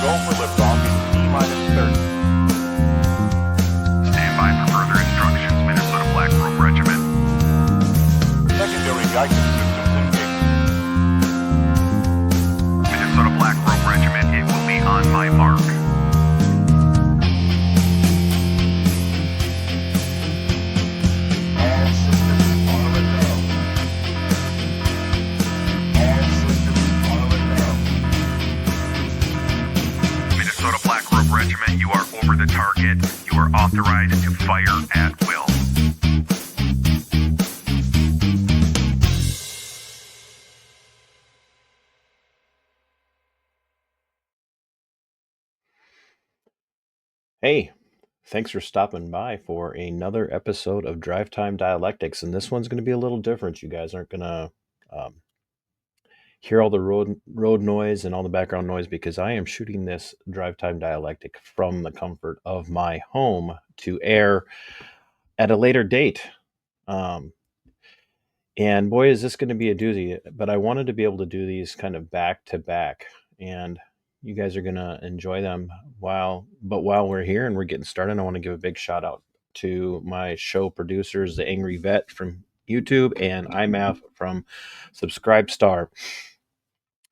Go for liftoff in T-minus 30. Stand by for further instructions, Minnesota Black Robe Regiment. Secondary guidance systems engaged. Minnesota Black Robe Regiment, it will be on my mark. All systems are a go. All systems are a go. Minnesota Black Robe Regiment, you are over the target. You are authorized to fire at will. Hey, thanks for stopping by for another episode of Drive Time Dialectics, and this one's going to be a little different. You guys aren't going to hear all the road noise and all the background noise because I am shooting this Drive Time Dialectic from the comfort of my home to air at a later date. And boy, is this going to be a doozy, but I wanted to be able to do these kind of back to back, and you guys are going to enjoy them while we're here and we're getting started. I want to give a big shout out to my show producers, the Angry Vet from YouTube and IMAF from Subscribe Star.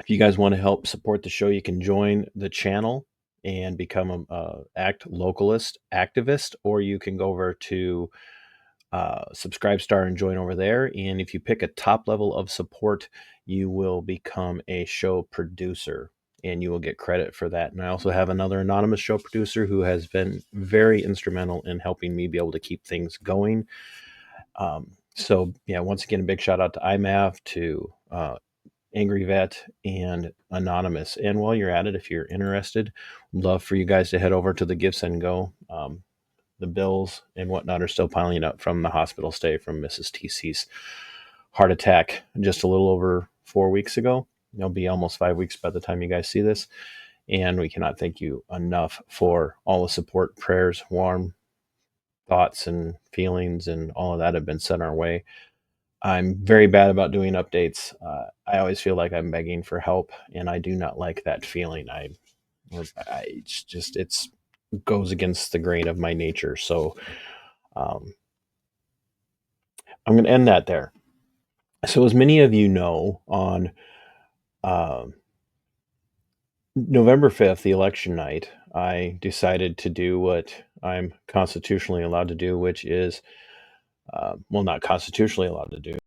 If you guys want to help support the show, you can join the channel and become a act localist activist, or you can go over to Subscribe Star and join over there. And if you pick a top level of support, you will become a show producer and you will get credit for that. And I also have another anonymous show producer who has been very instrumental in helping me be able to keep things going. So yeah, once again, a big shout out to IMAV, to Angry Vet, and Anonymous. And while you're at it, if you're interested, love for you guys to head over to the Give Send Go. The bills and whatnot are still piling up from the hospital stay from Mrs. TC's heart attack just a little over 4 weeks ago. It'll be almost 5 weeks by the time you guys see this. And we cannot thank you enough for all the support, prayers, warm thoughts and feelings, and all of that have been sent our way. I'm very bad about doing updates. I always feel like I'm begging for help, and I do not like that feeling. It's goes against the grain of my nature. So I'm going to end that there. So as many of you know, on November 5th, the election night, I decided to do what I'm constitutionally allowed to do, which is, not constitutionally allowed to do.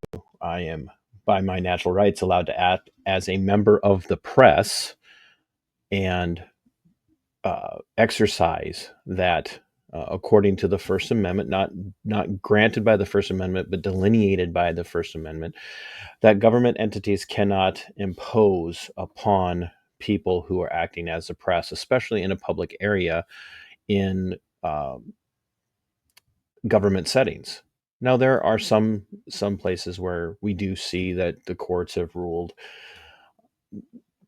I am, by my natural rights, allowed to act as a member of the press and exercise that, according to the First Amendment, not granted by the First Amendment, but delineated by the First Amendment, that government entities cannot impose upon people who are acting as the press, especially in a public area, in government settings. Now, there are some places where we do see that the courts have ruled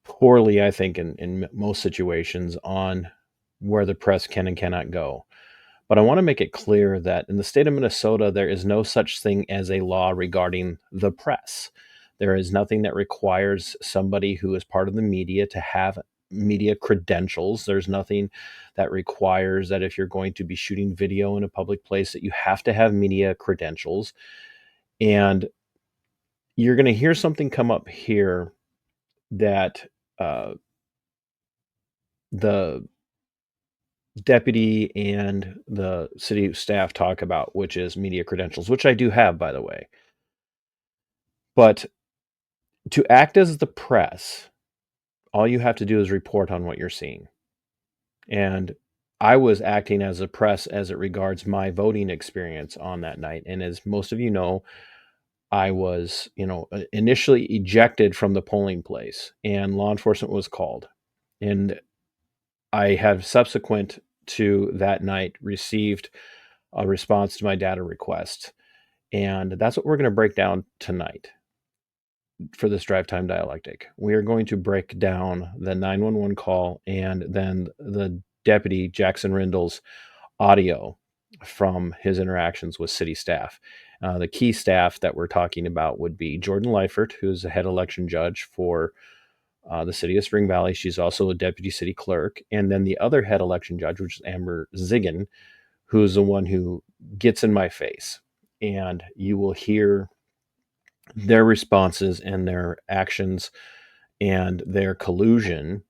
poorly, I think, in most situations, on where the press can and cannot go. But I want to make it clear that in the state of Minnesota, there is no such thing as a law regarding the press. There is nothing that requires somebody who is part of the media to have media credentials. There's nothing that requires that if you're going to be shooting video in a public place that you have to have media credentials. And you're going to hear something come up here that the deputy and the city staff talk about, which is media credentials, which I do have, by the way. But to act as the press, all you have to do is report on what you're seeing. And I was acting as a press as it regards my voting experience on that night. And as most of you know, I was, initially ejected from the polling place and law enforcement was called. And I have subsequent to that night received a response to my data request. And that's what we're going to break down tonight for this Drive Time Dialectic. We are going to break down the 911 call and then the deputy Jackson Rindle's audio from his interactions with city staff. The key staff that we're talking about would be Jordan Leifert, who's the head election judge for the city of Spring Valley. She's also a deputy city clerk. And then the other head election judge, which is Amber Ziggin, who's the one who gets in my face. And you will hear their responses and their actions and their collusion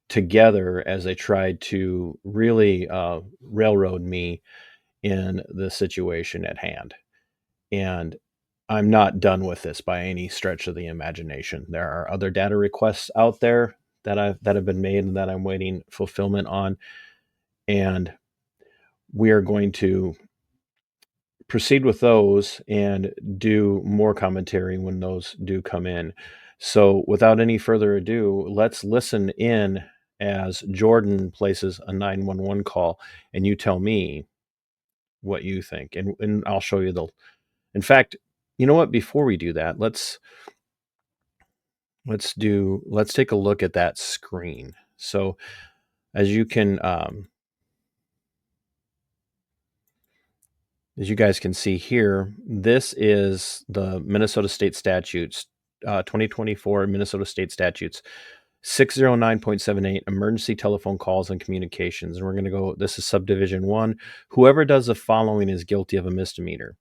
together as they tried to really railroad me in the situation at hand. And I'm not done with this by any stretch of the imagination. There are other data requests out there that have been made and that I'm waiting fulfillment on, and we are going to proceed with those and do more commentary when those do come in. So, without any further ado, let's listen in as Jordan places a 911 call, and you tell me what you think, and I'll show you the. In fact, you know what? Before we do that, let's take a look at that screen. So, as you can as you guys can see here, this is the Minnesota State Statutes, 2024 Minnesota State Statutes, 609.78, emergency telephone calls and communications. And we're going to go, this is subdivision 1. Whoever does the following is guilty of a misdemeanor.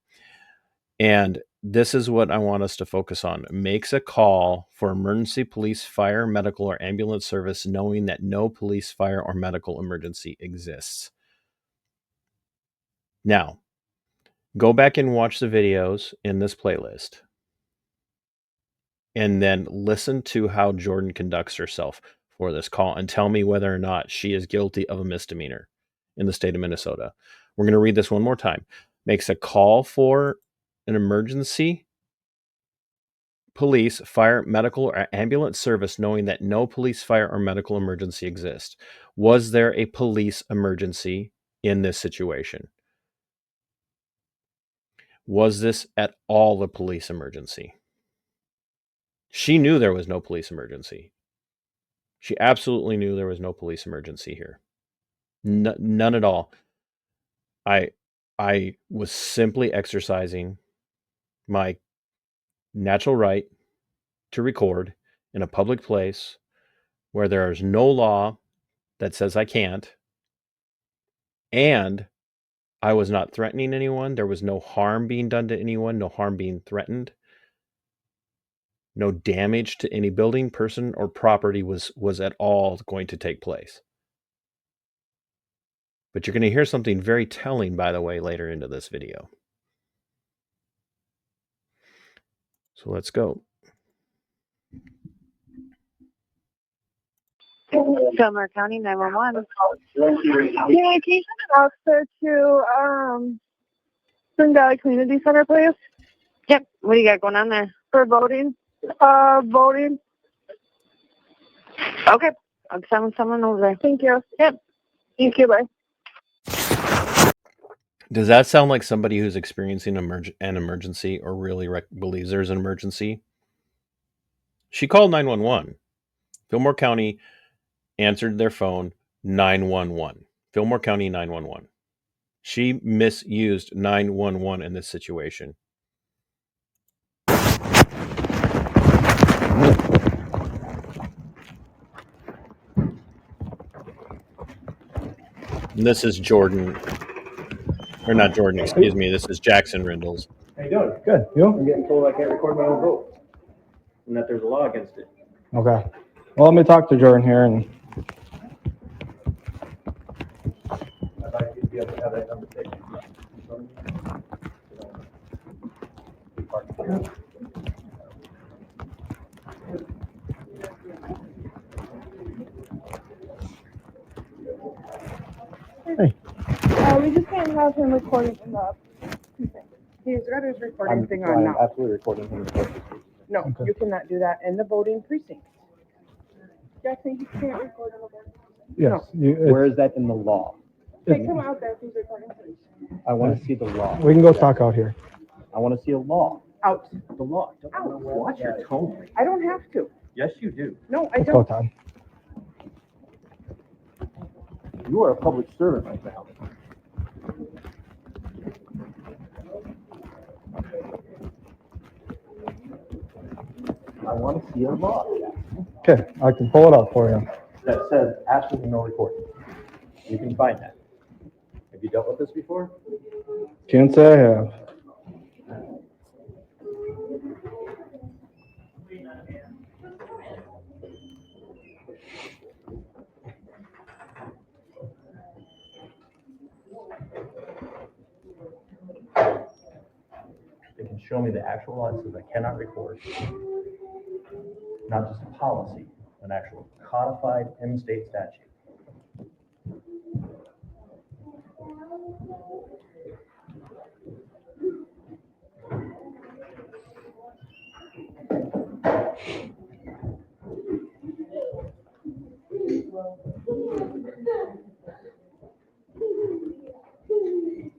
And this is what I want us to focus on. Makes a call for emergency police, fire, medical, or ambulance service knowing that no police, fire, or medical emergency exists. Now, go back and watch the videos in this playlist and then listen to how Jordan conducts herself for this call and tell me whether or not she is guilty of a misdemeanor in the state of Minnesota. We're going to read this one more time. Makes a call for an emergency police, fire, medical, or ambulance service knowing that no police, fire, or medical emergency exists. Was there a police emergency in this situation? Was this at all a police emergency? She knew there was no police emergency. She absolutely knew there was no police emergency here. None at all. I was simply exercising my natural right to record in a public place where there is no law that says I can't, and I was not threatening anyone. There was no harm being done to anyone, no harm being threatened. No damage to any building, person, or property was at all going to take place. But you're going to hear something very telling, by the way, later into this video. So let's go. Summer County 911. Yeah, can you send an officer to Spring Valley Community Center, please? Yep. What do you got going on there? For voting. Voting. Okay. I'll send someone over there. Thank you. Yep. Thank you, bye. Does that sound like somebody who's experiencing an emergency or really believes there's an emergency? She called 911. Fillmore County answered their phone 911. Fillmore County 911. She misused 911 in this situation. And this is Jordan, or not Jordan, excuse me. This is Jackson Rindles. How you doing? Good. You? I'm getting told I can't record my own vote, and that there's a law against it. Okay. Well, let me talk to Jordan here, and I'd like you to be able to have that conversation. hey, We just can't have him recording in the precinct. He's got his recording thing on now. Absolutely recording him. No, Okay. you cannot do that in the voting precinct. Jackson, you can't record in the voting. yes. Where is that in the law? Take him out there if he's recording, please. I want to see the law. We can go talk out here. I want to see a law. Out. The law. Out. Watch your tone. I don't have to. Yes, you do. No, I Let's go, don't. Todd. You are a public servant right now. I want to see a law. Okay, I can pull it up for you. that says absolutely no recording. You can find that. Have you dealt with this before? Can't say I have. They can show me the actual law that says I cannot record. Not just a policy, an actual codified in-state statute.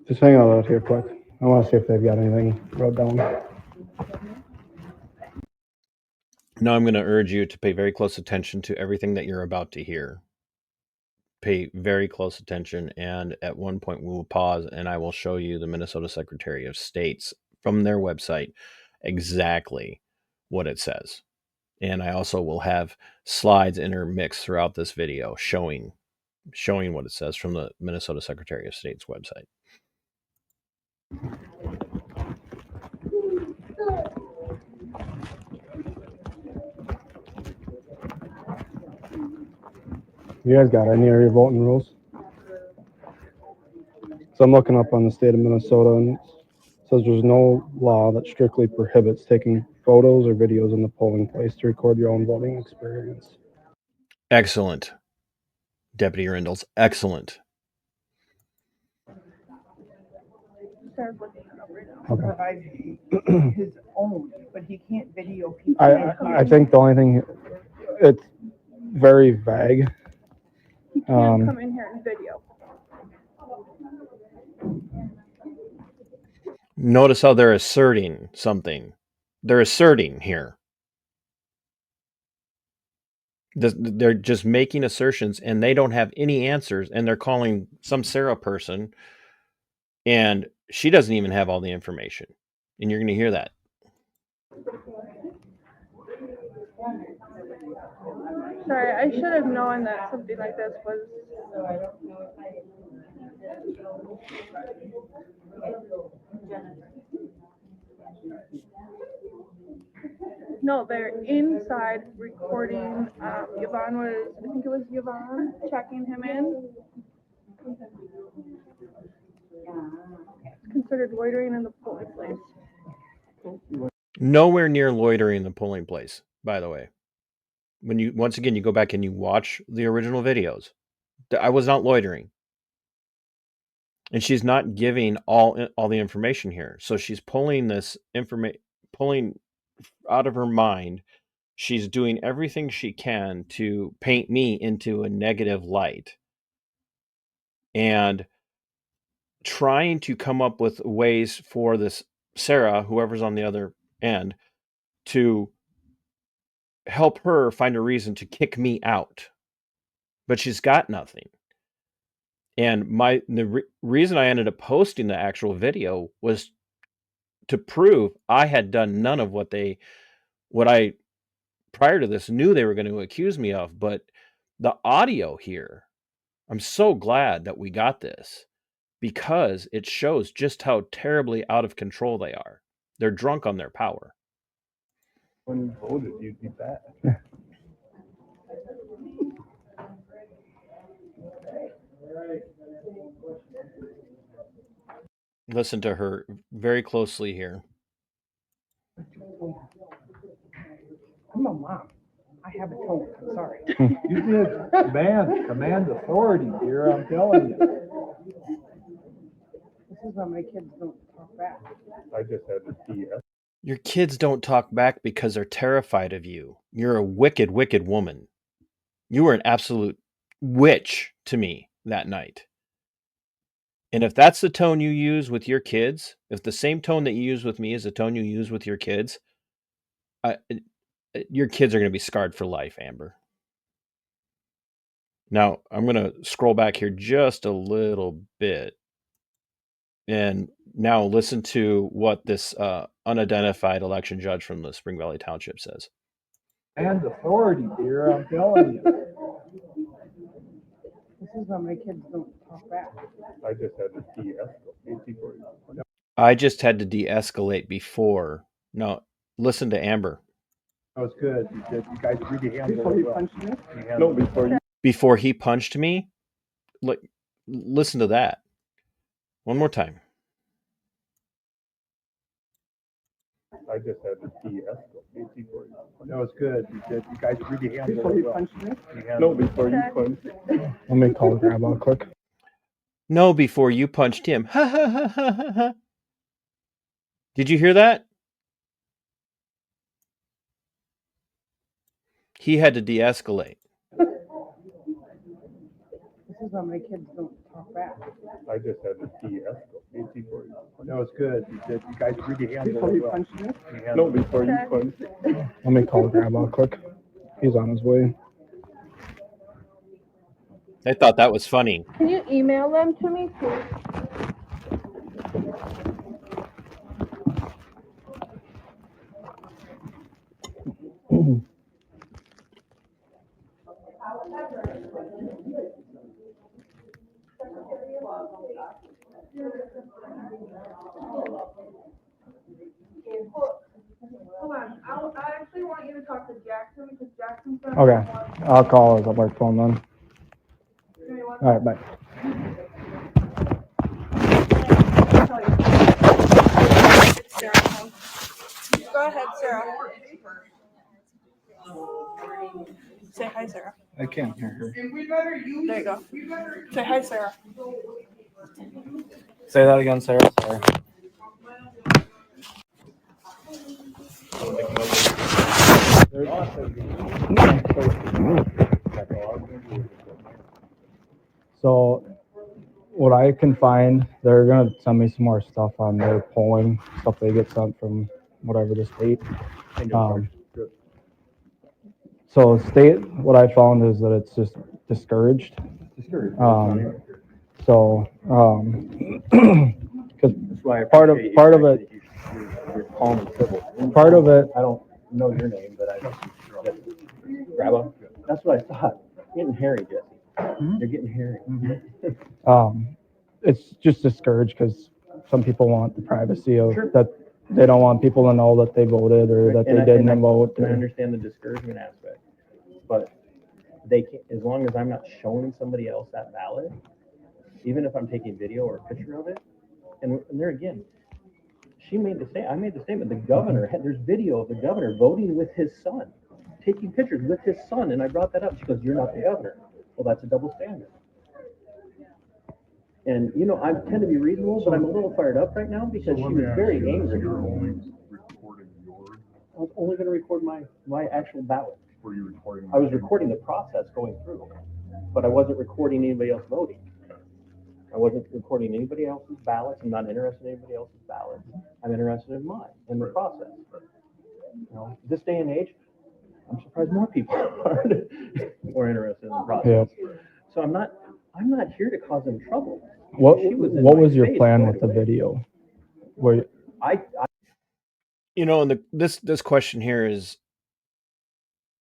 Just hang on out here quick. I want to see if they've got anything wrote down. Now I'm going to urge you to pay very close attention to everything that you're about to hear. Pay very close attention, and at one point we will pause and I will show you the Minnesota Secretary of State's from their website exactly what it says. And I also will have slides intermixed throughout this video showing what it says from the Minnesota Secretary of State's website. You guys got any of your voting rules? So I'm looking up on the state of Minnesota, and it says there's no law that strictly prohibits taking photos or videos in the polling place to record your own voting experience. Excellent, Deputy Rindles. Excellent. Sarah's looking it up right now. Okay. Provide his own, but he can't video people. I think the only thing, it's very vague. He can't come in here and video. Notice how they're asserting something. They're asserting here. They're just making assertions and they don't have any answers, and they're calling some Sarah person and she doesn't even have all the information. And you're going to hear that. Sorry, I should have known that something like this was. No, they're inside recording. Yvonne was, I think it was Yvonne checking him in. It's considered loitering in the polling place. Nowhere near loitering in the polling place, by the way. When you, once again, you go back and you watch the original videos, I was not loitering. And she's not giving all the information here. So she's pulling this information, pulling out of her mind. She's doing everything she can to paint me into a negative light and trying to come up with ways for this Sarah, whoever's on the other end, to help her find a reason to kick me out. But she's got nothing. And the reason I ended up posting the actual video was to prove I had done none of what I prior to this knew they were going to accuse me of. But the audio here, I'm so glad that we got this because it shows just how terribly out of control they are. They're drunk on their power. When you voted, you'd be bad. Listen to her very closely here. I'm a mom. I have a tone. I'm sorry. You did command authority here, I'm telling you. This is why my kids don't talk back. I just had to TS. Your kids don't talk back because they're terrified of you. You're a wicked, wicked woman. You were an absolute witch to me that night. And if that's the tone you use with your kids, if the same tone that you use with me is the tone you use with your kids, your kids are going to be scarred for life, Amber. Now, I'm going to scroll back here just a little bit. And now listen to what this unidentified election judge from the Spring Valley Township says. Command authority, dear, I'm telling you. This is why my kids don't talk back. I just had to de-escalate before you. I just had to de-escalate before. No, listen to Amber. That was good. You guys really handled Before it you well. punched me? No, before you. Before he punched me, listen to that. One more time. I just had to de-escalate before you. That was good. You guys really handled Before it you well. punched me? No, before you punched. Let me call Grandma quick. No, before you punched him. Ha ha ha ha ha ha. Did you hear that? He had to de-escalate. This is why my kids don't talk back. I just had to de-escalate before you. That was good. You guys really handled Before it you well. punched me? No, before you punched. Let me call Grandma quick. He's on his way. I thought that was funny. Can you email them to me, please? Hold on, I actually want you to talk to Jackson because Jackson's gonna. Okay, I'll call his work phone then. All right, bye. Go ahead, Sarah. Say hi, Sarah. I can't hear her. There you go. Say hi, Sarah. Say that again, Sarah. Sorry. So what I can find, they're gonna send me some more stuff on their polling stuff they get sent from whatever the state. So state, what I found is that it's just discouraged. So, because part of it, part of it, I don't know your name, but I Grandma. That's what I thought. Getting hairy, Jesse. You're getting hairy. it's just discouraged because some people want the privacy of Sure. that. They don't want people to know that they voted or that they didn't vote. And I understand the discouragement aspect, but they can, as long as I'm not showing somebody else that ballot, even if I'm taking video or a picture of it, and there again, I made the statement. The governor there's video of the governor voting with his son, taking pictures with his son, and I brought that up. She goes, "You're not the governor." Well, that's a double standard. And I tend to be reasonable, but I'm a little fired up right now because she was very angry. You're only recording yours. I was only going to record my actual ballot. Were you recording? I was recording the process going through, but I wasn't recording anybody else voting. I wasn't recording anybody else's ballots. I'm not interested in anybody else's ballots. I'm interested in mine and the process. This day and age, I'm surprised more people are more interested in the process. Yeah. So I'm not here to cause them trouble. What was your plan with the video? Where And this question here is,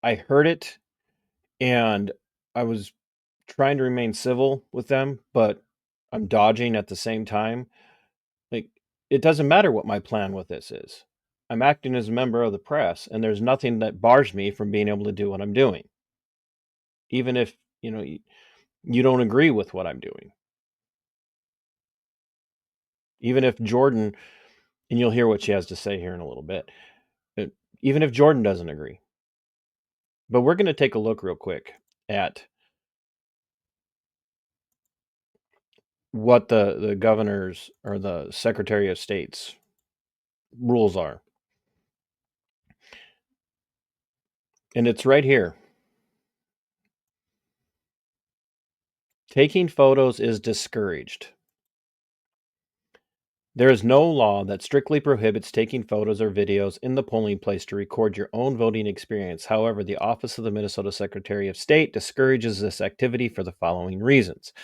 I heard it, and I was trying to remain civil with them, but I'm dodging at the same time. Like, it doesn't matter what my plan with this is. I'm acting as a member of the press, and there's nothing that bars me from being able to do what I'm doing, even if you don't agree with what I'm doing. Even if Jordan, and you'll hear what she has to say here in a little bit, even if Jordan doesn't agree. But we're going to take a look real quick at what the governor's or the Secretary of State's rules are. And it's right here. Taking photos is discouraged. There is no law that strictly prohibits taking photos or videos in the polling place to record your own voting experience. However, the Office of the Minnesota Secretary of State discourages this activity for the following reasons.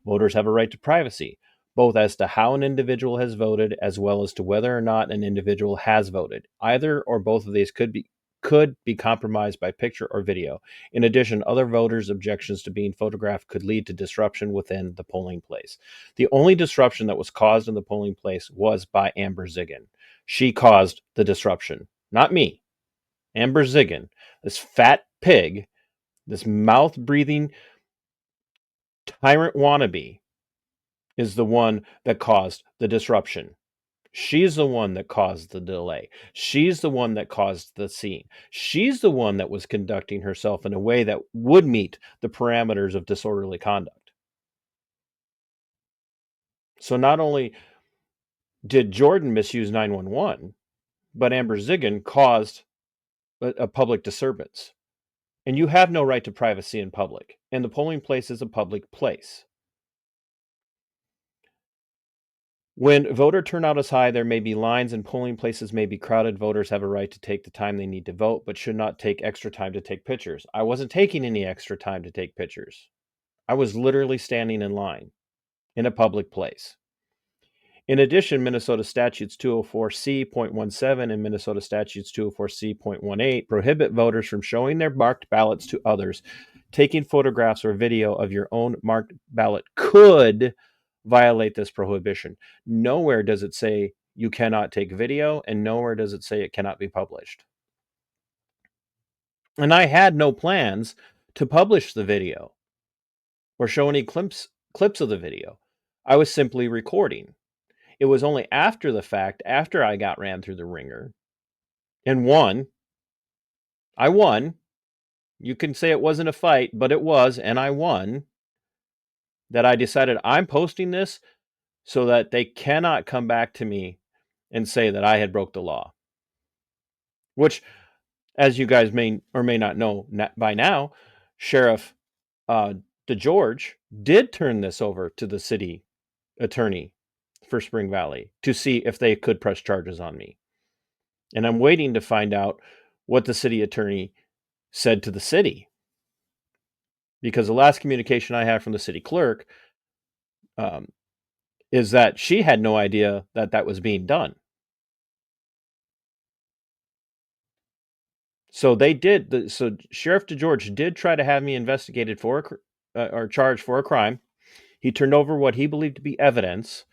Voters have a right to privacy, both as to how an individual has voted as well as to whether or not an individual has voted. Either or both of these could could be compromised by picture or video. In addition, other voters' objections to being photographed could lead to disruption within the polling place. The only disruption that was caused in the polling place was by Amber Ziggin. She caused the disruption, not me. Amber Ziggin, this fat pig, this mouth-breathing tyrant wannabe, is the one that caused the disruption. She's the one that caused the delay. She's the one that caused the scene. She's the one that was conducting herself in a way that would meet the parameters of disorderly conduct. So not only did Jordan misuse 911, but Amber Ziggin caused a public disturbance. And you have no right to privacy in public. And the polling place is a public place. When voter turnout is high, there may be lines and polling places may be crowded. Voters have a right to take the time they need to vote, but should not take extra time to take pictures. I wasn't taking any extra time to take pictures. I was literally standing in line in a public place. In addition, Minnesota Statutes 204C.17 and Minnesota Statutes 204C.18 prohibit voters from showing their marked ballots to others. Taking photographs or video of your own marked ballot could violate this prohibition. Nowhere does it say you cannot take video, and nowhere does it say it cannot be published. And I had no plans to publish the video or show any clips of the video. I was simply recording. It was only after the fact, after I got ran through the ringer and won. I won. You can say it wasn't a fight, but it was, and I won. That I decided I'm posting this so that they cannot come back to me and say that I had broke the law. Which, as you guys may or may not know by now, Sheriff DeGeorge did turn this over to the city attorney for Spring Valley to see if they could press charges on me. And I'm waiting to find out what the city attorney said to the city. Because the last communication I had from the city clerk is that she had no idea that that was being done. So they did. So Sheriff DeGeorge did try to have me investigated for or charged for a crime. He turned over what he believed to be evidence.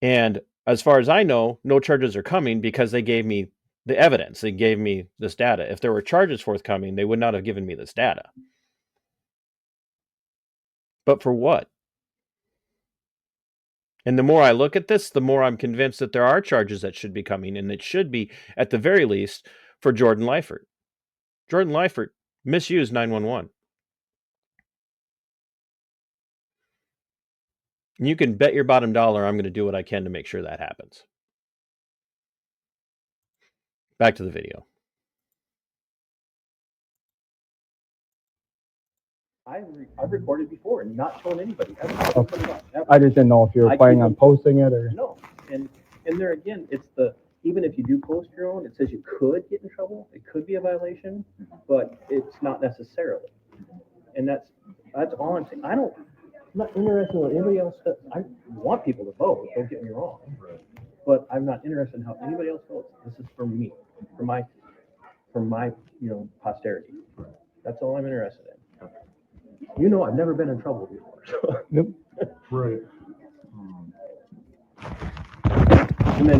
And as far as I know, no charges are coming because they gave me the evidence. They gave me this data. If there were charges forthcoming, they would not have given me this data. But for what? And the more I look at this, the more I'm convinced that there are charges that should be coming, and it should be, at the very least, for Jordan Leifert. Jordan Leifert misused 911. And you can bet your bottom dollar I'm going to do what I can to make sure that happens. Back to the video. I've recorded before and not shown anybody. I just didn't know if you were I planning keep on them- posting it or. No, and there again, it's even if you do post your own, it says you could get in trouble. It could be a violation, but it's not necessarily. And that's all I'm saying. I'm not interested in what anybody else does. I want people to vote. Don't get me wrong, but I'm not interested in how anybody else votes. This is for me, for my posterity. That's all I'm interested in. I've never been in trouble before. So. Yep. Right. And then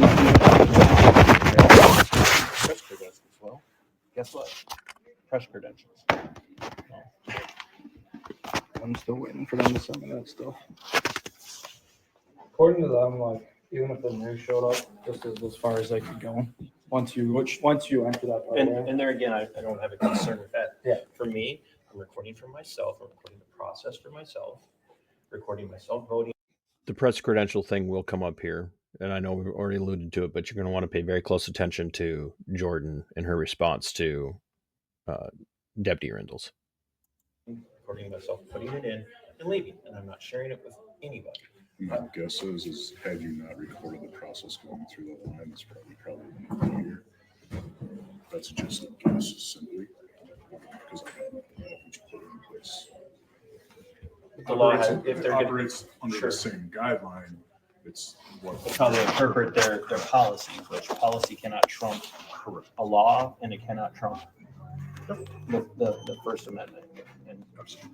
press credentials. Well, guess what? Press credentials. I'm still waiting for them to send me that stuff. According to them, like even if the news showed up, this is as far as they could go. Once you enter that part there. And there again, I don't have a concern with that. Yeah. For me, I'm recording for myself. I'm recording the process for myself. Recording myself voting. The press credential thing will come up here, and I know we've already alluded to it, but you're going to want to pay very close attention to Jordan and her response to Deputy Rindles. Recording myself, putting it in, and leaving, and I'm not sharing it with anybody. My guess is had you not recorded the process going through the line, it's probably here. That's just a guess, simply because I don't know what you put in place. The law has, Operates- if they're operates under Sure. the same guideline, it's what. It's how they interpret their policies, which policy cannot trump a law, and it cannot trump the First Amendment.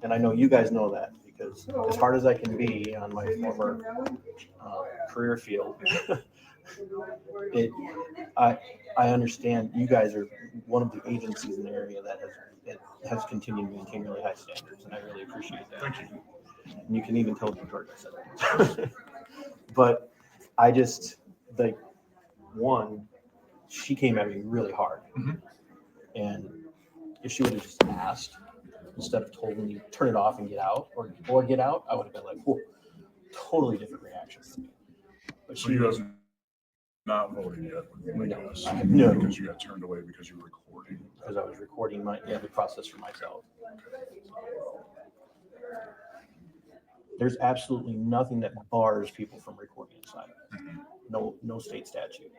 And I know you guys know that, because as hard as I can be on my former career field, I understand you guys are one of the agencies in the area that has continued to maintain really high standards, and I really appreciate that. Thank you. And you can even tell Georgia said that. But I just, like, one, she came at me really hard. And if she would have just asked, instead of told me turn it off and get out, or get out, I would have been like, whoa, totally different reaction. But So you have not voted yet with us? No. Because you got turned away because you were recording? Because I was recording the process for myself. There's absolutely nothing that bars people from recording inside. No state statute.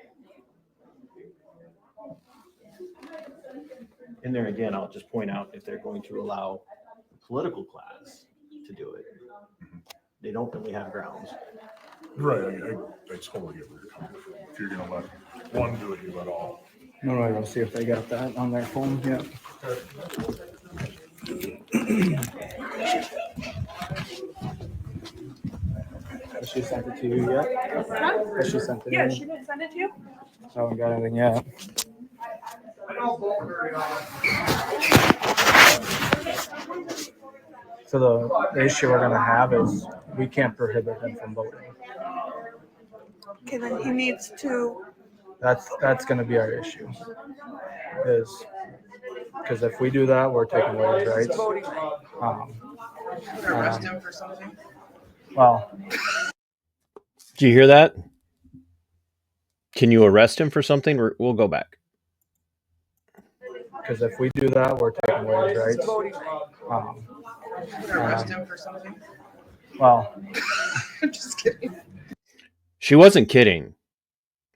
And there again, I'll just point out, if they're going to allow the political class to do it, they don't really have grounds. Right, I totally get where you're coming from. If you're gonna let one do it, you let all. No, I gotta see if they got that on their phone. Yeah. Has she sent it to you yet? Has she sent it? Yeah, in? she didn't send it to you? I haven't got anything yet. So the issue we're gonna have is we can't prohibit him from voting. Okay, then he needs to. That's gonna be our issue. Is because if we do that, we're taking away his rights. Voting. Arrest him for something. Well, Do you hear that? Can you arrest him for something? We'll go back. because if we do that, we're taking away his rights. Voting. Arrest him for something. Well, I'm just kidding. She wasn't kidding.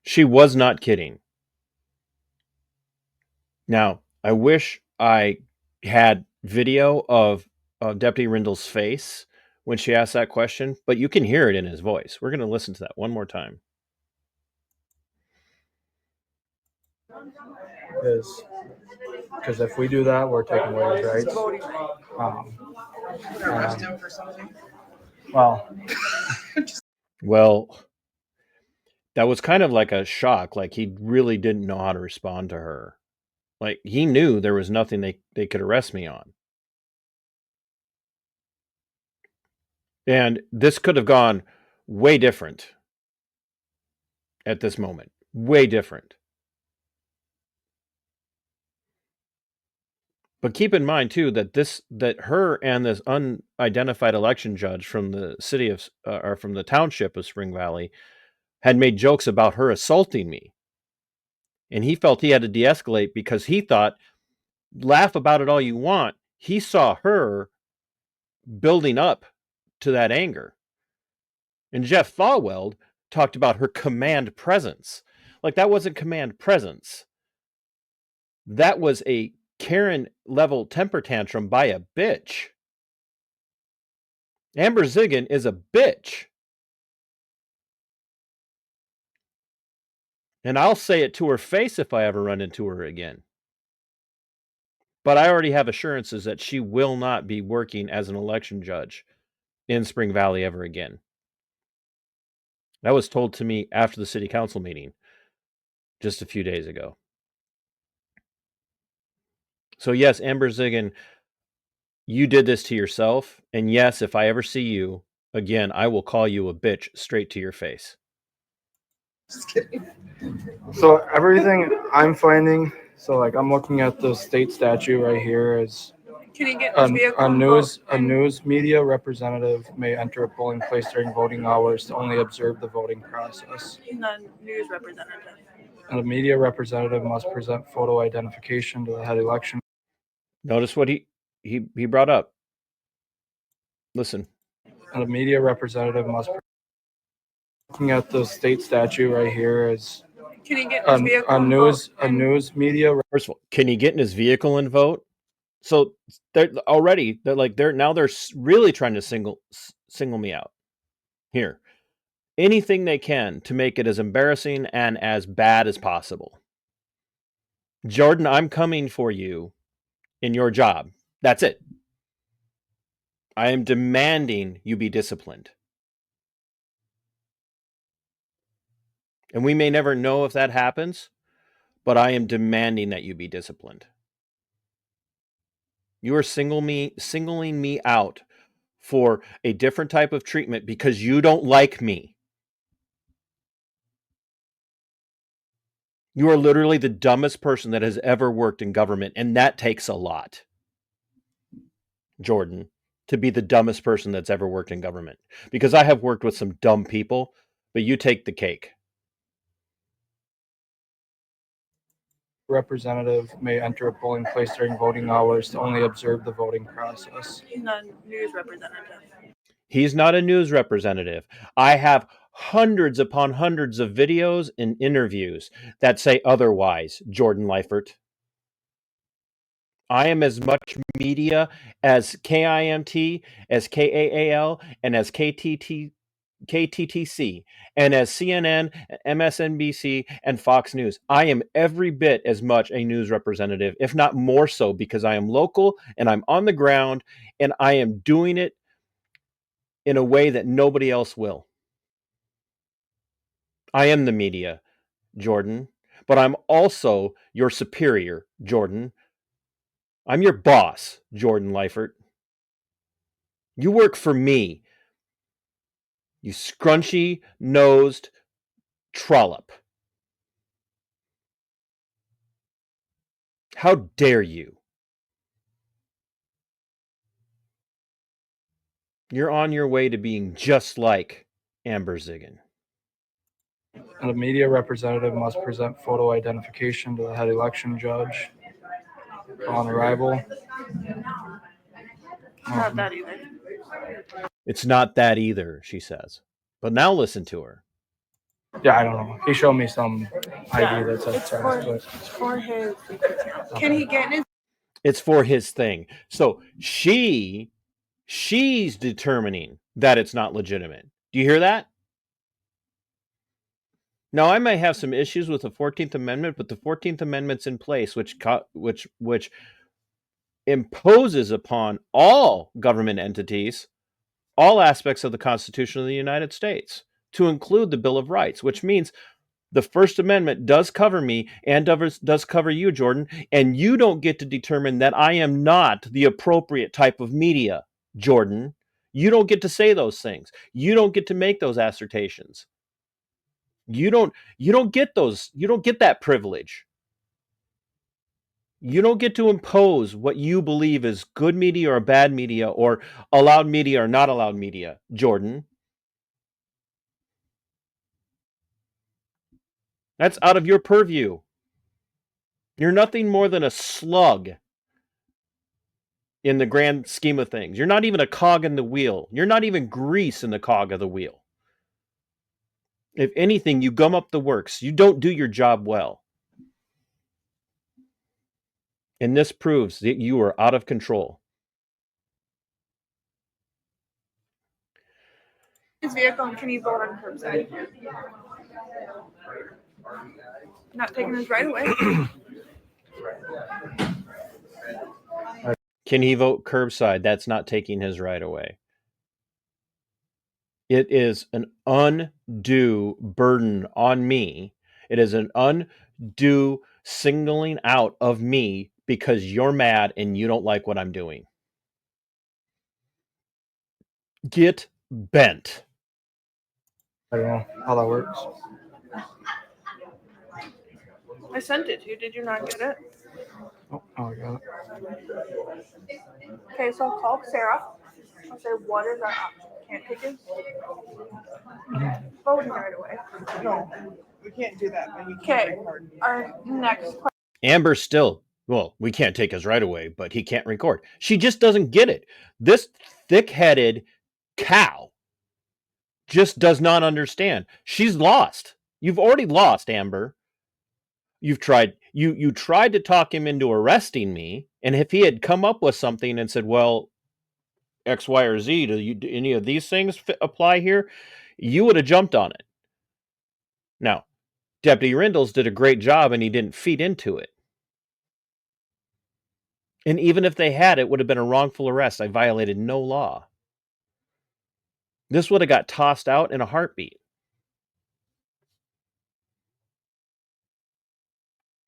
She was not kidding. Now, I wish I had video of Deputy Rindle's face when she asked that question, but you can hear it in his voice. We're going to listen to that one more time. is because if we do that, we're taking away his rights. Voting. Arrest him for something. Well, that was kind of like a shock. Like, he really didn't know how to respond to her. Like, he knew there was nothing they could arrest me on. And this could have gone way different at this moment. Way different. But keep in mind too that her and this unidentified election judge from the city of or from the township of Spring Valley had made jokes about her assaulting me. And he felt he had to de-escalate because he thought, laugh about it all you want, he saw her building up to that anger. And Jeff Falwell talked about her command presence. Like, that wasn't command presence. That was a Karen level temper tantrum by a bitch. Amber Ziggin is a bitch. And I'll say it to her face if I ever run into her again. But I already have assurances that she will not be working as an election judge in Spring Valley ever again. That was told to me after the city council meeting just a few days ago. So yes, Amber Ziggin, you did this to yourself. And yes, if I ever see you again, I will call you a bitch straight to your face. Just kidding. so everything I'm finding, so like I'm looking at the state statute right here is Can he get his vehicle? a news media representative may enter a polling place during voting hours to only observe the voting process. He's not a news representative. And a media representative must present photo identification to the head election. Notice what he brought up. Listen. And a media representative must. Looking at the state statute right here is Can he get his vehicle? a news media. First of all, can he get in his vehicle and vote? So they're really trying to single me out here. anything they can to make it as embarrassing and as bad as possible. Jordan, I'm coming for you in your job. That's it. I am demanding you be disciplined. And we may never know if that happens, but I am demanding that you be disciplined. You are singling me out for a different type of treatment because you don't like me. You are literally the dumbest person that has ever worked in government, and that takes a lot, Jordan, to be the dumbest person that's ever worked in government. Because I have worked with some dumb people, but you take the cake. Representative may enter a polling place during voting hours to only observe the voting process. He's not a news representative. He's not a news representative. I have hundreds upon hundreds of videos and interviews that say otherwise, Jordan Leifert. I am as much media as KIMT, as KAAL, and as KTTC, and as CNN, MSNBC, and Fox News. I am every bit as much a news representative, if not more so, because I am local and I'm on the ground and I am doing it in a way that nobody else will. I am the media, Jordan, but I'm also your superior, Jordan. I'm your boss, Jordan Leifert. You work for me, you scrunchy-nosed trollop. How dare you? You're on your way to being just like Amber Ziggin. And a media representative must present photo identification to the head election judge on arrival. Not that either. It's not that either, she says. But now listen to her. Yeah, I don't know. He showed me some ID Yeah, that said it's text, for, but it's for his. Can he get in his? It's for his thing. So she's determining that it's not legitimate. Do you hear that? Now, I may have some issues with the 14th Amendment, but the 14th Amendment's in place, which imposes upon all government entities all aspects of the Constitution of the United States, to include the Bill of Rights, which means the First Amendment does cover me and does cover you, Jordan, and you don't get to determine that I am not the appropriate type of media, Jordan. You don't get to say those things. You don't get to make those assertions. You don't get those. You don't get that privilege. You don't get to impose what you believe is good media or bad media or allowed media or not allowed media, Jordan. That's out of your purview. You're nothing more than a slug in the grand scheme of things. You're not even a cog in the wheel. You're not even grease in the cog of the wheel. If anything, you gum up the works. You don't do your job well. And this proves that you are out of control. His vehicle, and can he vote on curbside? Not taking his right away. Can he vote curbside? That's not taking his right away. It is an undue burden on me. It is an undue singling out of me because you're mad and you don't like what I'm doing. Get bent. I don't know how that works. I sent it to you. Did you not get it? Oh, I got it. Okay, so I'll call Sarah. I'll say, what is our option? Can't take his voting right away. No, we can't do that. But you Okay, can't record. our next question. Amber still, well, we can't take his right away, but he can't record. She just doesn't get it. This thick-headed cow just does not understand. She's lost. You've already lost, Amber. You've tried. You tried to talk him into arresting me, and if he had come up with something and said, well, X, Y, or Z, do any of these things apply here? you would have jumped on it. Now, Deputy Rindles did a great job and he didn't feed into it. And even if they had, it would have been a wrongful arrest. I violated no law. This would have got tossed out in a heartbeat.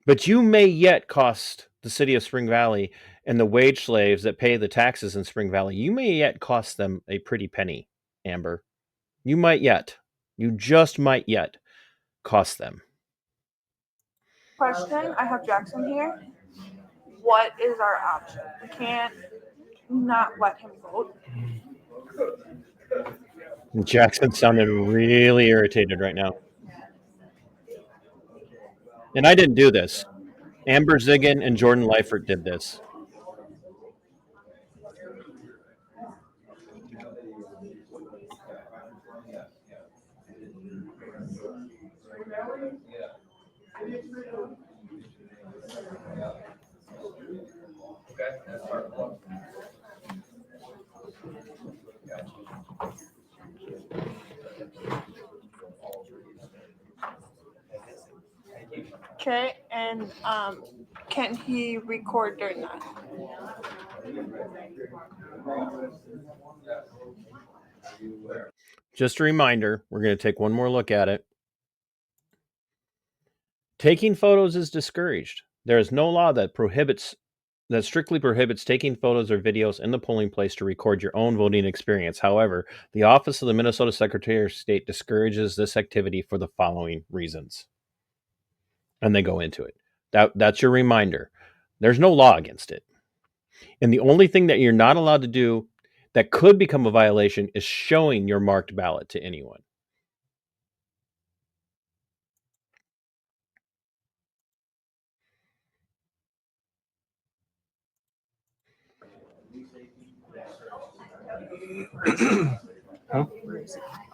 But you may yet cost the city of Spring Valley and the wage slaves that pay the taxes in Spring Valley, you may yet cost them a pretty penny, Amber. You might yet. You just might yet cost them. Question, I have Jackson here. What is our option? We can't not let him vote. Jackson sounded really irritated right now. And I didn't do this. Amber Ziggin and Jordan Leifert did this. Okay, and can he record during that? Just a reminder, we're going to take one more look at it. Taking photos is discouraged. There is no law that strictly prohibits taking photos or videos in the polling place to record your own voting experience. However, the Office of the Minnesota Secretary of State discourages this activity for the following reasons. And they go into it. That's your reminder. There's no law against it. And the only thing that you're not allowed to do that could become a violation is showing your marked ballot to anyone. Huh?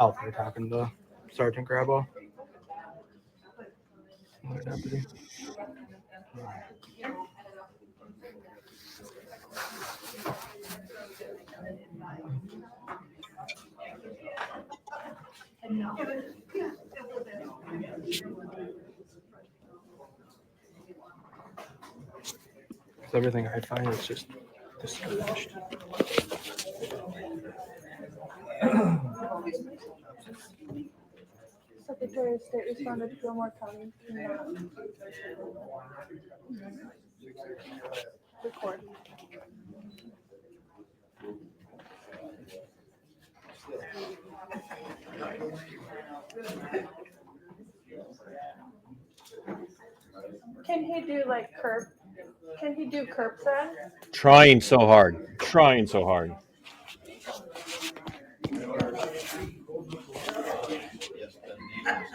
Oh, you're talking to Sergeant Grabo? Another deputy. Because everything I find is just discouraged. Secretary of State responded to Gilmore County. Record. Can he do like curb? Can he do curbside? Trying so hard. Trying so hard.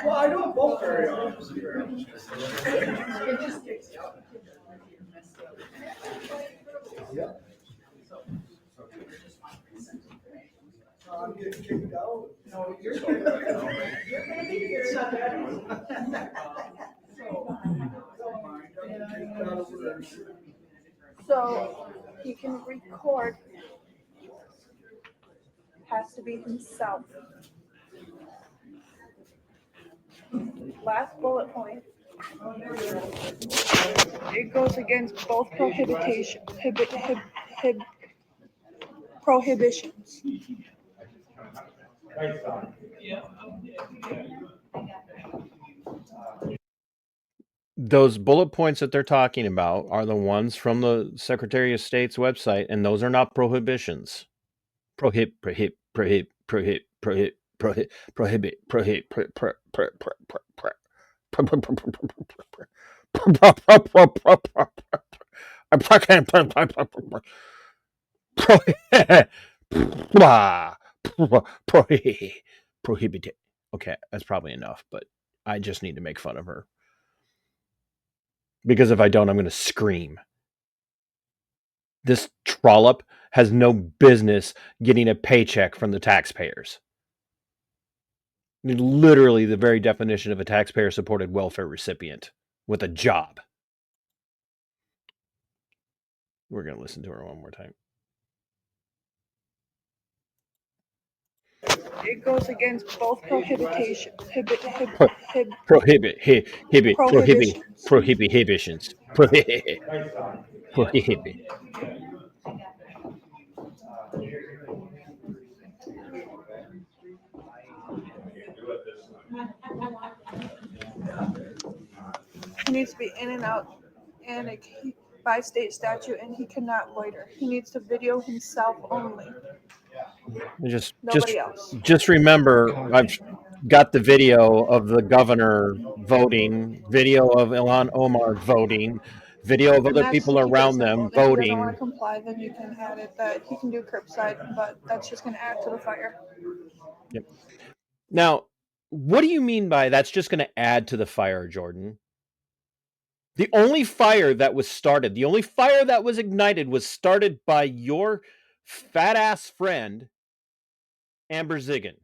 Well, I don't vote very often. I'm getting kicked out. No, you're gonna be here. So he can record. Has to be himself. Last bullet point. It goes against both prohibitions. Those bullet points that they're talking about are the ones from the Secretary of State's website, and those are not prohibitions. Prohibit. Prohibited. Okay, that's probably enough, but I just need to make fun of her. Because if I don't, I'm going to scream. This trollop has no business getting a paycheck from the taxpayers. Literally the very definition of a taxpayer-supported welfare recipient with a job. We're going to listen to her one more time. it goes against both prohibition, Pro- prohibitions, prohibitions. prohibitions, prohibit. He needs to be in and out, and by state statute, and he cannot loiter. He needs to video himself only. Nobody else. Just remember, I've got the video of the governor voting, video of Ilhan Omar voting, video of And other that's people to keep it around simple. them And if he doesn't want voting. to comply, then you can add it that he can do curbside, but that's just going to add to the fire. Yep. Now, what do you mean by that's just going to add to the fire, Jordan? The only fire that was started, the only fire that was ignited was started by your fat ass friend, Amber Ziggin.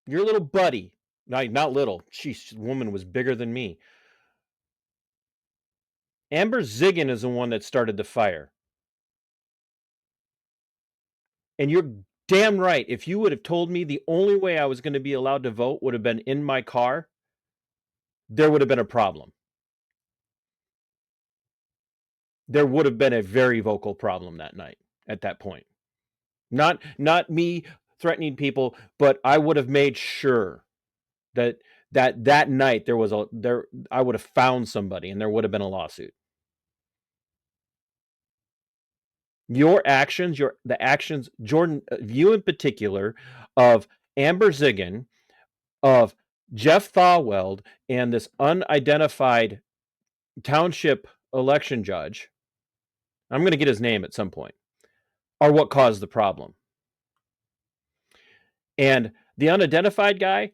Your little buddy. Not little. She's woman was bigger than me. Amber Ziggin is the one that started the fire. And you're damn right. If you would have told me the only way I was going to be allowed to vote would have been in my car, there would have been a problem. There would have been a very vocal problem that night at that point. Not me threatening people, but I would have made sure that night I would have found somebody and there would have been a lawsuit. Your actions, the actions, Jordan, you in particular, of Amber Ziggin, of Jeff Thawweld, and this unidentified township election judge, I'm going to get his name at some point, are what caused the problem. And the unidentified guy,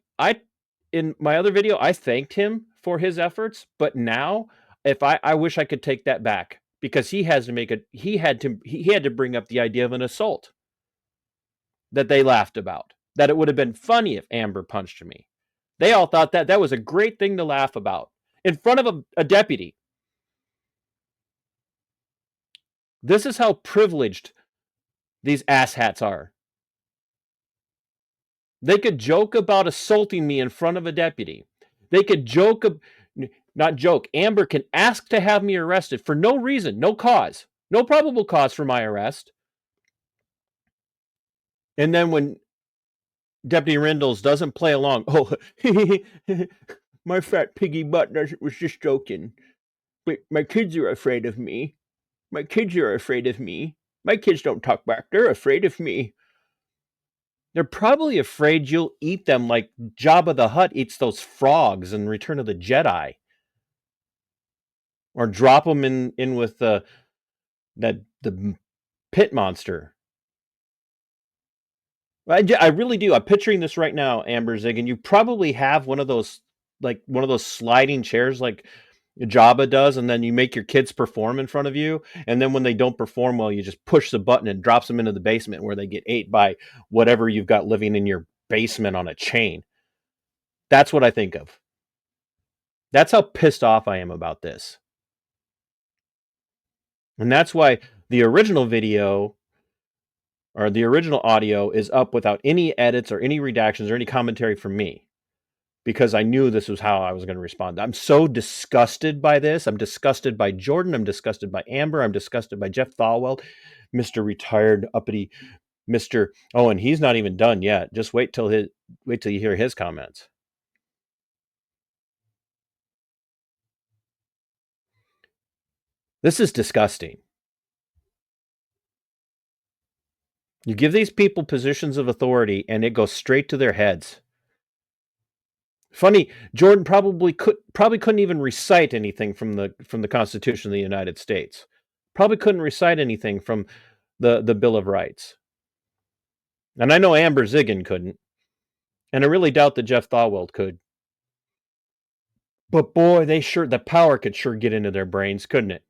in my other video, I thanked him for his efforts, but now I wish I could take that back because he had to bring up the idea of an assault that they laughed about, that it would have been funny if Amber punched me. They all thought that was a great thing to laugh about in front of a deputy. This is how privileged these asshats are. They could joke about assaulting me in front of a deputy. They could not joke. Amber can ask to have me arrested for no reason, no cause, no probable cause for my arrest. And then when Deputy Rindles doesn't play along, oh, my fat piggy butt was just joking. But my kids are afraid of me. My kids are afraid of me. My kids don't talk back. They're afraid of me. They're probably afraid you'll eat them like Jabba the Hutt eats those frogs in Return of the Jedi. Or drop them in with the pit monster. I really do. I'm picturing this right now, Amber Ziggin. You probably have one of those sliding chairs like Jabba does, and then you make your kids perform in front of you, and then when they don't perform well, you just push the button and drops them into the basement where they get ate by whatever you've got living in your basement on a chain. That's what I think of. That's how pissed off I am about this. And that's why the original video or the original audio is up without any edits or any redactions or any commentary from me, because I knew this was how I was going to respond. I'm so disgusted by this. I'm disgusted by Jordan. I'm disgusted by Amber. I'm disgusted by Jeff Thawweld, Mr. Retired Uppity Mr. Oh, and he's not even done yet. Just wait till you hear his comments. This is disgusting. You give these people positions of authority and it goes straight to their heads. Funny, Jordan probably couldn't even recite anything from the Constitution of the United States. Probably couldn't recite anything from the Bill of Rights. And I know Amber Ziggin couldn't. And I really doubt that Jeff Thawweld could. But boy, the power could sure get into their brains, couldn't it?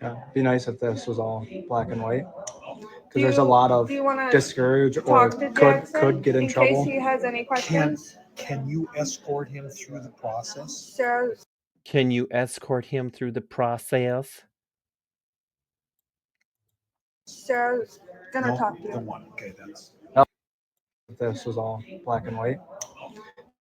Yeah, be nice if this was all black and white. Because there's a lot of discourage or could get in trouble. In case he has any questions. Can you escort him through the process? Sarah. Can you escort him through the process? Sarah gonna No, talk to the you. one, okay, that's. This was all black and white.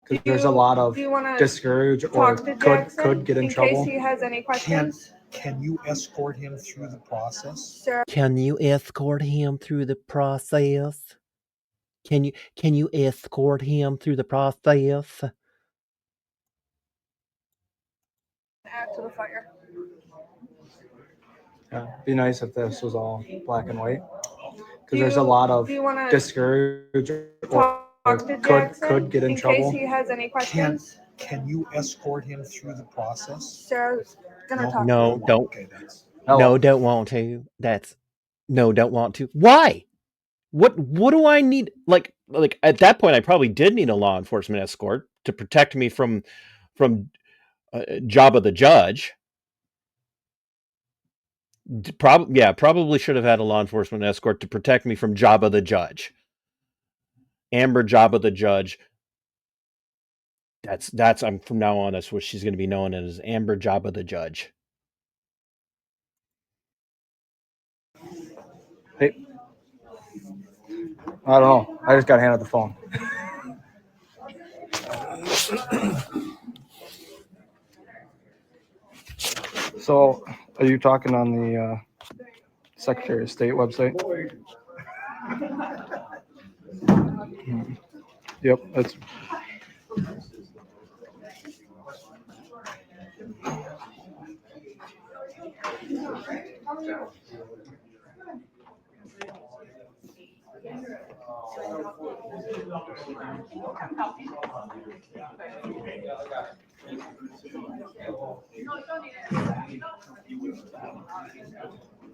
Do Because there's a lot of do you wanna discourage or talk to Jackson could get in case trouble. he has any questions? Can you escort him through the process? Sir, Can you escort him through the process? Can you escort him through the process? add to the fire. Yeah, be nice if this was all black and white. Do Because there's a lot of do you wanna discourage or talk to Jackson could get in trouble. case he has any questions? Can you escort him through the process? Sarah's gonna talk to No, you. don't. Okay, that's. No, don't want to. Don't want to. Why? What do I need? Like at that point, I probably did need a law enforcement escort to protect me from Jabba the Judge. Probably should have had a law enforcement escort to protect me from Jabba the Judge. Amber Jabba the Judge. That's I'm from now on. That's what she's going to be known as, Amber Jabba the Judge. Hey, I don't know. I just got handed the phone. So, are you talking on the Secretary of State website? Yep, that's.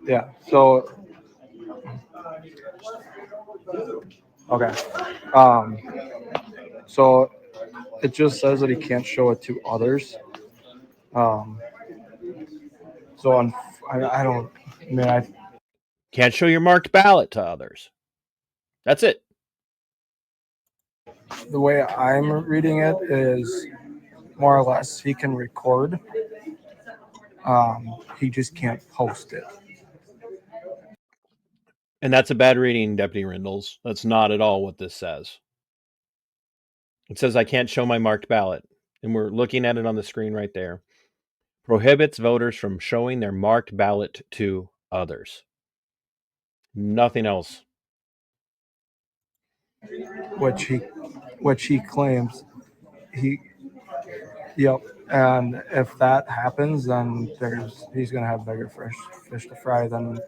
Yeah, so okay. So it just says that he can't show it to others. So I don't. I mean, I can't show your marked ballot to others. That's it. The way I'm reading it is more or less he can record. He just can't post it. And that's a bad reading, Deputy Rindles. That's not at all what this says. It says I can't show my marked ballot. And we're looking at it on the screen right there. Prohibits voters from showing their marked ballot to others. Nothing else. Which he claims Yep. And if that happens, then he's gonna have bigger fish to fry than.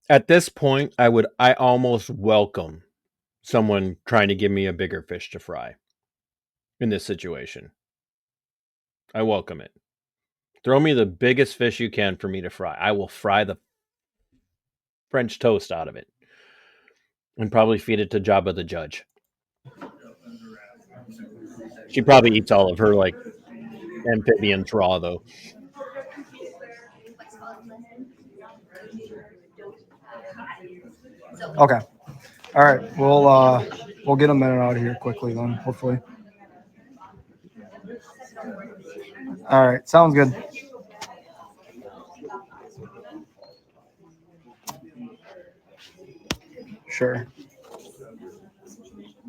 At this point, I almost welcome someone trying to give me a bigger fish to fry in this situation. I welcome it. Throw me the biggest fish you can for me to fry. I will fry the French toast out of it and probably feed it to Jabba the Judge. She probably eats all of her like amphibians raw though. Okay. All right. We'll get a minute out of here quickly then, hopefully. All right. Sounds good. Sure.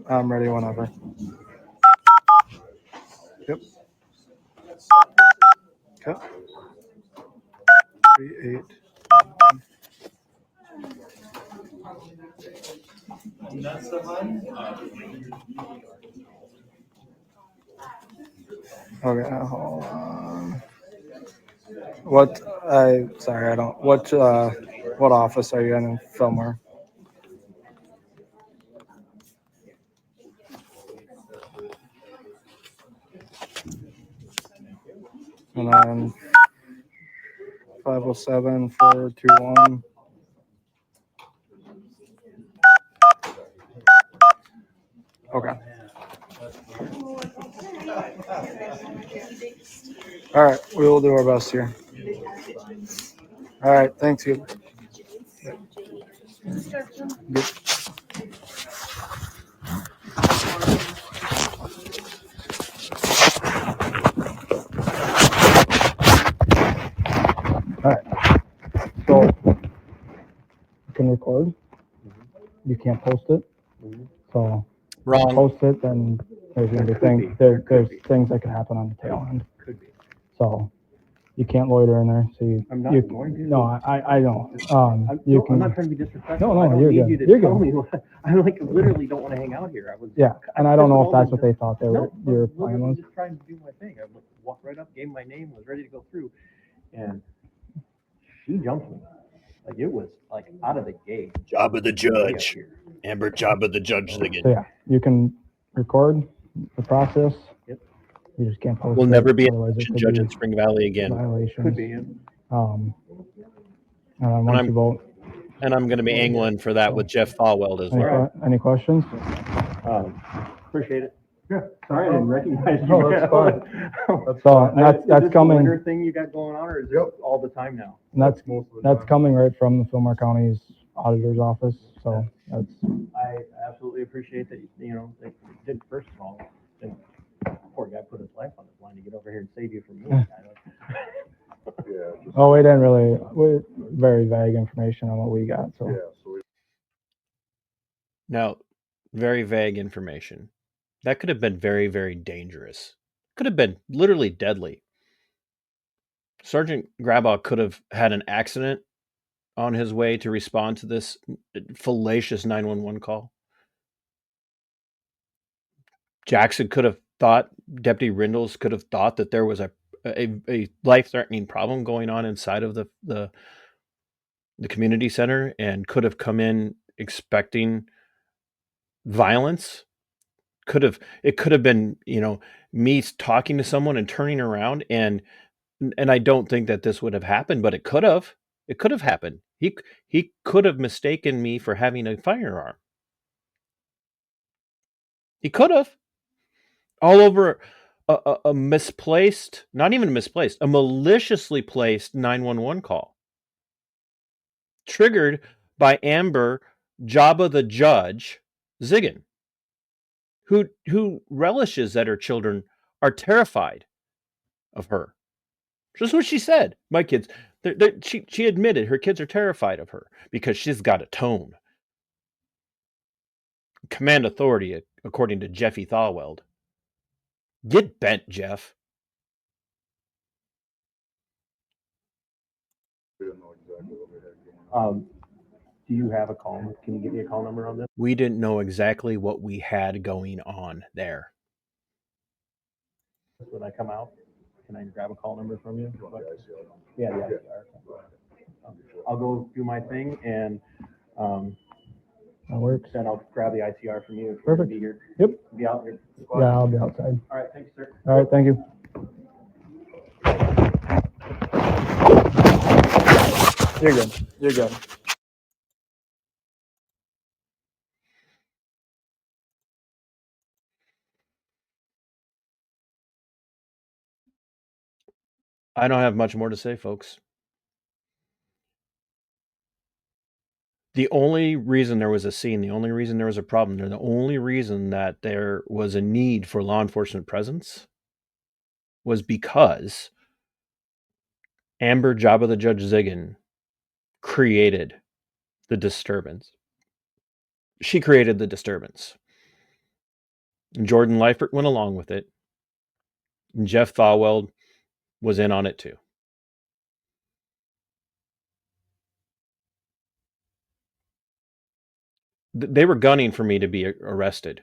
I'm ready whenever. Yep. Okay. 3, 8. Okay, hold on. What office are you in Fillmore? And then 507 421. Okay. All right, we will do our best here. All right, thanks, you. Good. All right. can record. You can't post it. So if you Wrong. post it, then there's gonna be things. There's things that can happen on the tail end. Could be. So you can't loiter in there. So I'm not you going to. no, I don't. I'm not trying to be disrespectful. No, I don't you're need good. you to You're tell good. me what. I like literally don't want to hang out here. Yeah, and I don't know if that's what they thought your plan was. Just trying to do my thing. I walked right up, gave my name, was ready to go through, and she jumped me. Like it was like out of the gate. Job of the judge. Amber, job of the judge again. So yeah, you can record the process. Yep. You just can't post. We'll it, never be a otherwise it could judge be in Spring Valley again. violations. Could be. And once you vote. And I'm going to be angling for that with Jeff Falwell as well. Any questions? Appreciate it. Yeah. Sorry, I didn't recognize you. No, that's fine. So that's coming. Winter thing you got going on, or is it all the time now? And that's coming right from the Fillmore County's auditor's office. So that's. I absolutely appreciate that. You know, they did first of all. And poor guy put his life on the line to get over here and save you from me. Oh, we didn't really. Very vague information on what we got. So. Now, very vague information. That could have been very, very dangerous. Could have been literally deadly. Sergeant Grabaugh could have had an accident on his way to respond to this fallacious 911 call. Jackson could have thought, Deputy Rindles could have thought that there was a life-threatening problem going on inside of the community center and could have come in expecting violence. It could have been, me talking to someone and turning around and I don't think that this would have happened, but it could have happened. He could have mistaken me for having a firearm. He could have. All over a misplaced, not even misplaced, a maliciously placed 911 call. Triggered by Amber Jabba the Judge Ziggin, who relishes that her children are terrified of her. Just what she said. My kids, she admitted her kids are terrified of her because she's got a tone. Command authority, according to Jeffy Thawweld. Get bent, Jeff. Do you have a call? Can you give me a call number on this? We didn't know exactly what we had going on there. When I come out, can I grab a call number from you? Yeah, the ICR. I'll go do my thing and that works. Then I'll grab the ICR from you. Perfect. Be here. Yep. Be out here. Yeah, I'll be outside. All right, thanks, sir. All right, thank you. You're good. You're good. I don't have much more to say, folks. The only reason there was a scene, the only reason there was a problem, the only reason that there was a need for law enforcement presence was because Amber Jabba the Judge Ziggin created the disturbance. She created the disturbance. And Jordan Leifert went along with it. And Jeff Thawweld was in on it too. They were gunning for me to be arrested.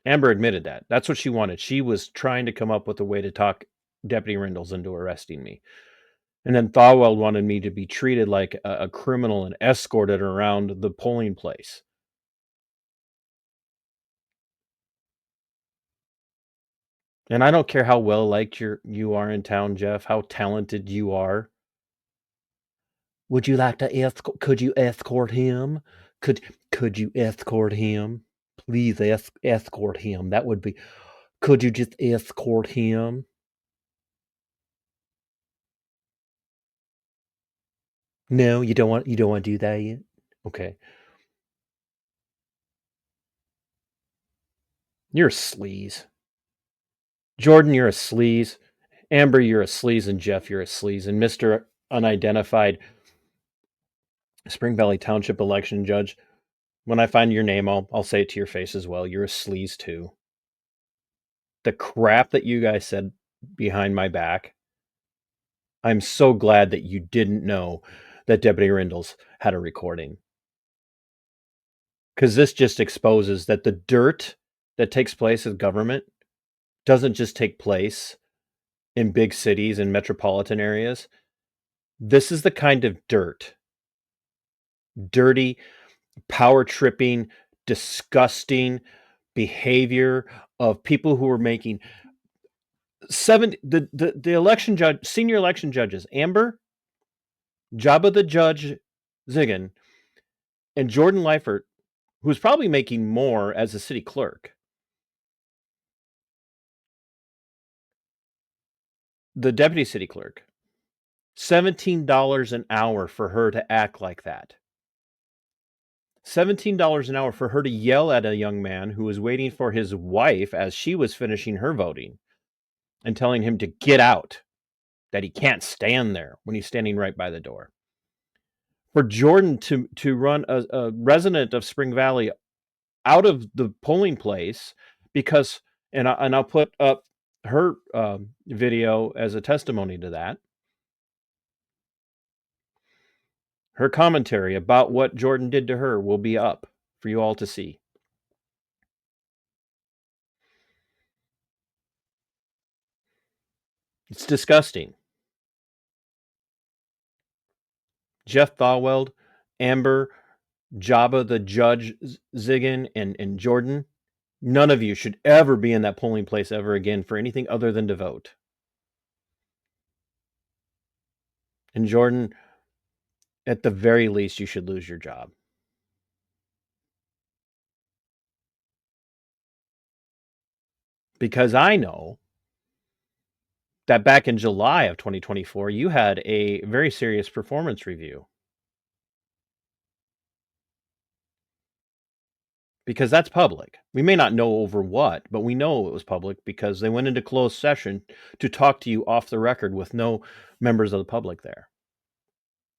Amber admitted that. That's what she wanted. She was trying to come up with a way to talk Deputy Rindles into arresting me. And then Thawweld wanted me to be treated like a criminal and escorted around the polling place. And I don't care how well liked you are in town, Jeff, how talented you are. Would you like to could you escort him? Could you escort him? Please escort him. That would be. Could you just escort him? No, you don't want to do that yet? Okay. You're a sleaze. Jordan, you're a sleaze. Amber, you're a sleaze, and Jeff, you're a sleaze, and Mr. Unidentified, Spring Valley Township election judge, when I find your name, I'll say it to your face as well. You're a sleaze too. The crap that you guys said behind my back, I'm so glad that you didn't know that Deputy Rindles had a recording. Because this just exposes that the dirt that takes place in government doesn't just take place in big cities and metropolitan areas. This is the kind of dirty, power tripping, disgusting behavior of people who are making the election judge, senior election judges, Amber, Jabba the Judge Ziggin, and Jordan Leifert, who's probably making more as a city clerk. The deputy city clerk, $17 an hour for her to act like that. $17 an hour for her to yell at a young man who was waiting for his wife as she was finishing her voting and telling him to get out, that he can't stand there when he's standing right by the door. For Jordan to run a resident of Spring Valley out of the polling place because, and I'll put up her video as a testimony to that. Her commentary about what Jordan did to her will be up for you all to see. It's disgusting. Jeff Thaweld, Amber, Jabba the Judge Ziggin, and Jordan, none of you should ever be in that polling place ever again for anything other than to vote. And Jordan, at the very least, you should lose your job. Because I know that back in July of 2024, you had a very serious performance review. Because that's public. We may not know over what, but we know it was public because they went into closed session to talk to you off the record with no members of the public there.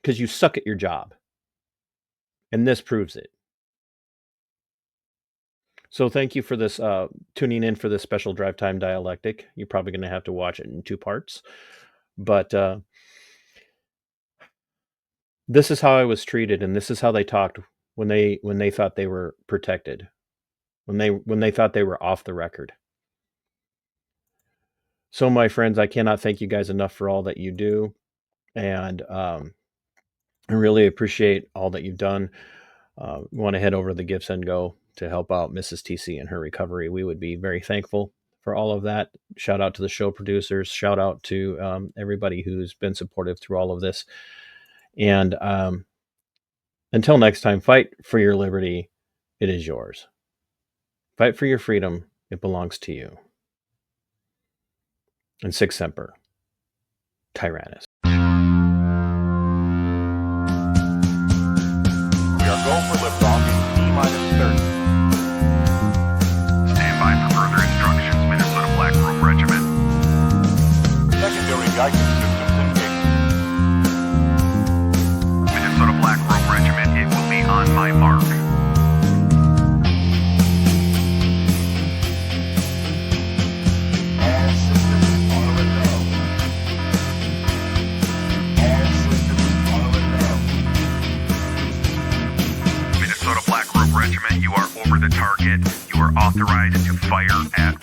Because you suck at your job. And this proves it. So thank you for this, tuning in for this special Drive Time Dialectic. You're probably going to have to watch it in 2 parts. But this is how I was treated, and this is how they talked when they thought they were protected, when they thought they were off the record. So my friends, I cannot thank you guys enough for all that you do, and I really appreciate all that you've done. You want to head over to the Give Send Go to help out Mrs. TC in her recovery. We would be very thankful for all of that. Shout out to the show producers. Shout out to everybody who's been supportive through all of this. And until next time, fight for your liberty. It is yours. Fight for your freedom. It belongs to you. And Sic Semper, Tyrannus. We are go for liftoff in T-30. Stand by for further instructions, Minnesota Black Robe Regiment. Secondary guidance systems engaged. Minnesota Black Robe Regiment, it will be on my mark. Minnesota Black Robe Regiment, you are over the target. You are authorized to fire at